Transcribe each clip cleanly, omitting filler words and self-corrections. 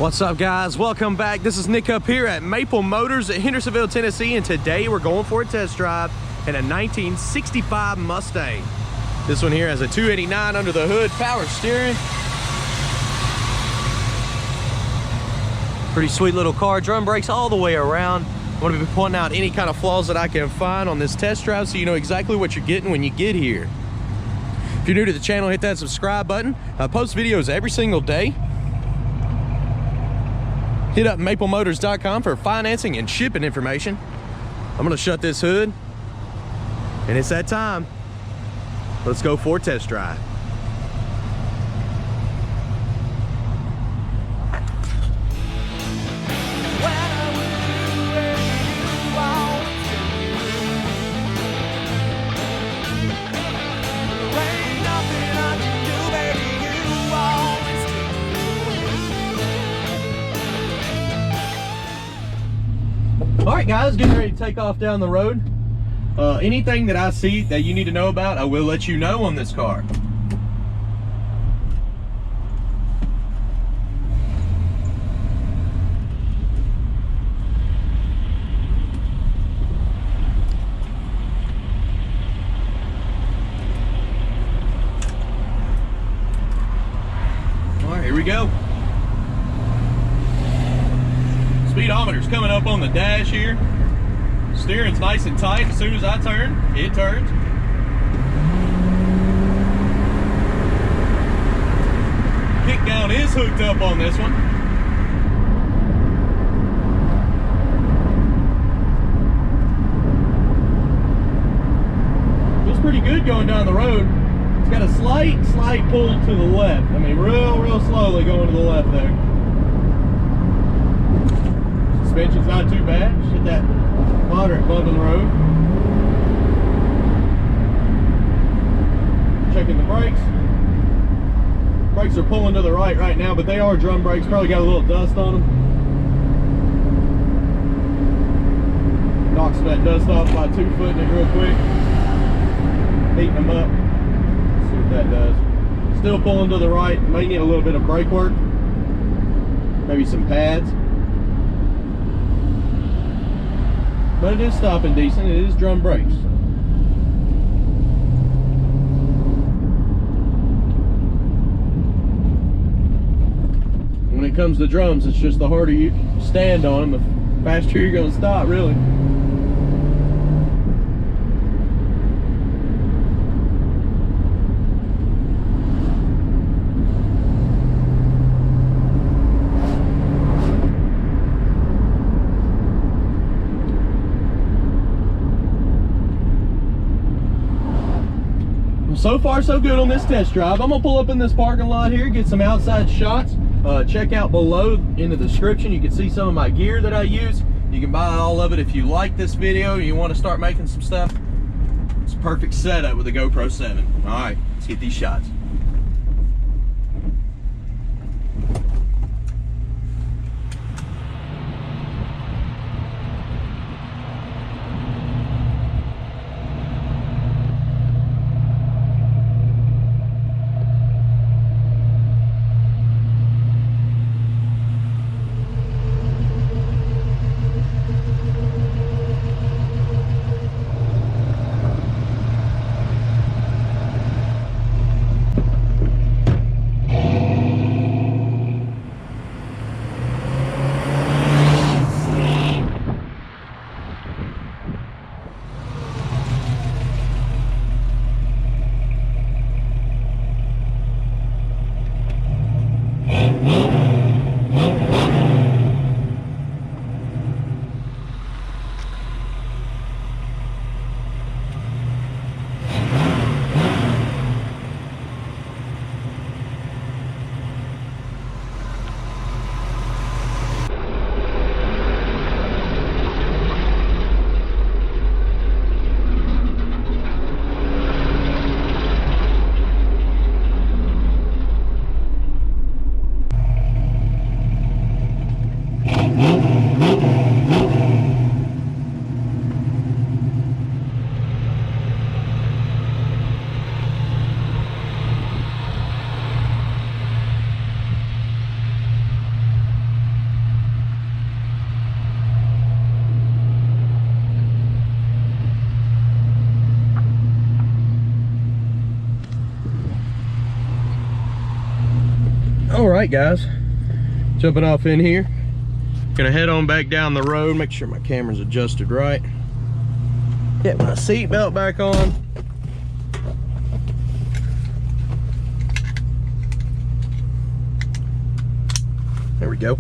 What's up, guys? Welcome back. This is Nick up here at Maple Motors at Hendersonville, Tennessee, and today we're going for a test drive in a 1965 Mustang. This one here has a 289 under the hood, power steering. Pretty sweet little car, drum brakes all the way around. I'm going to be pointing out any kind of flaws that I can find on this test drive so you know exactly what you're getting when you get here. If you're new to the channel, hit that subscribe button. I post videos every single day. Hit up maplemotors.com for financing and shipping information. I'm gonna shut this hood, and it's that time. Let's go for a test drive. All right, guys, getting ready to take off down the road. Anything that I see that you need to know about, I will let you know on this car. All right, here we go. Speedometer's coming up on the dash here. Steering's nice and tight. As soon as I turn, it turns. Kick down is hooked up on this one. Feels pretty good going down the road. It's got a slight pull to the left. I mean, real slowly going to the left there. Suspension's not too bad. Just hit that moderate bump in the road. Checking the brakes. Brakes are pulling to the right now, but they are drum brakes. Probably got a little dust on them. Knocks that dust off by 2-footing it real quick. Heating them up. Let's see what that does. Still pulling to the right. May need a little bit of brake work. Maybe some pads. But it is stopping decent. It is drum brakes. When it comes to drums, it's just the harder you stand on them, the faster you're going to stop, really. So far, so good on this test drive. I'm gonna pull up in this parking lot here, get some outside shots. Check out below in the description. You can see some of my gear that I use. You can buy all of it if you like this video and you want to start making some stuff. It's a perfect setup with a GoPro 7. All right, let's get these shots. right, guys, jumping off in here. Gonna head on back down the road, make sure my camera's adjusted right. Get my seat belt back on. There we go.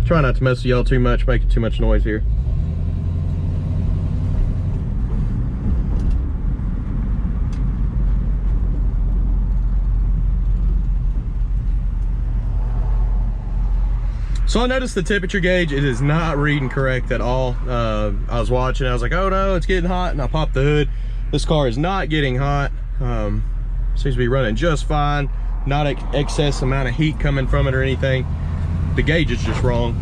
Try not to mess with y'all too much, making too much noise here. So I noticed the temperature gauge, it is not reading correct at all. I was watching, I was like, oh no, it's getting hot, and I popped the hood. This car is not getting hot. Seems to be running just fine. Not excess amount of heat coming from it or anything. The gauge is just wrong.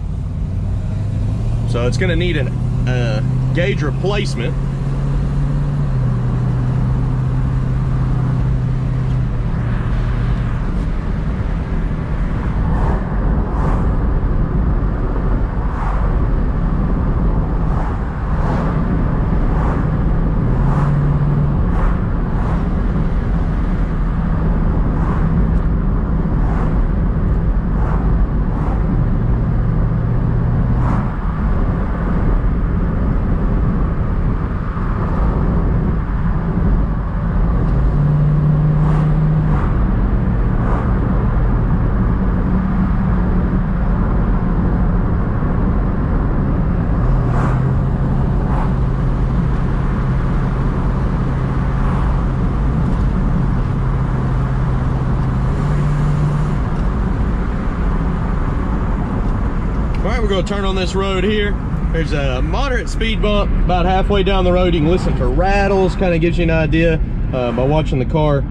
So it's gonna need a gauge replacement. We're going to turn on this road here. There's a moderate speed bump about halfway down the road. You can listen for rattles, kind of gives you an idea by watching the car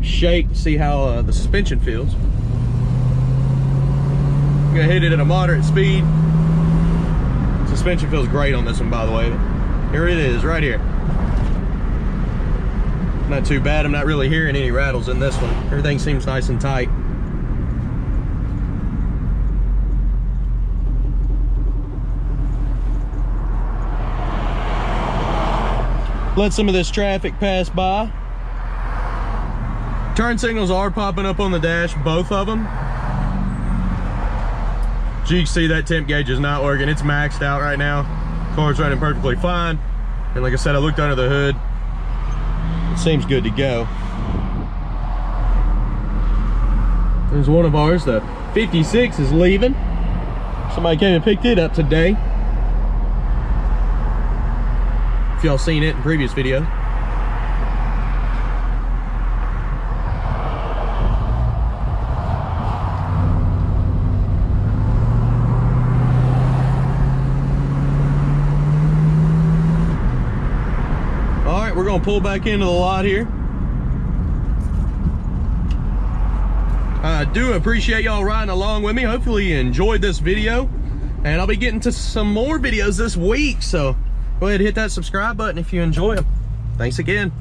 shake, see how the suspension feels. I'm going to hit it at a moderate speed. Suspension feels great on this one, by the way. Here it is, right here. Not too bad. I'm not really hearing any rattles in this one. Everything seems nice and tight. Let some of this traffic pass by. Turn signals are popping up on the dash, both of them. As you can see, that temp gauge is not working. It's maxed out right now. Car's running perfectly fine. And like I said, I looked under the hood. It seems good to go. There's one of ours, the 56 is leaving. Somebody came and picked it up today. If y'all seen it in previous videos. All right, we're gonna pull back into the lot here. I do appreciate y'all riding along with me. Hopefully you enjoyed this video, and I'll be getting to some more videos this week, so go ahead and hit that subscribe button if you enjoy them. Thanks again.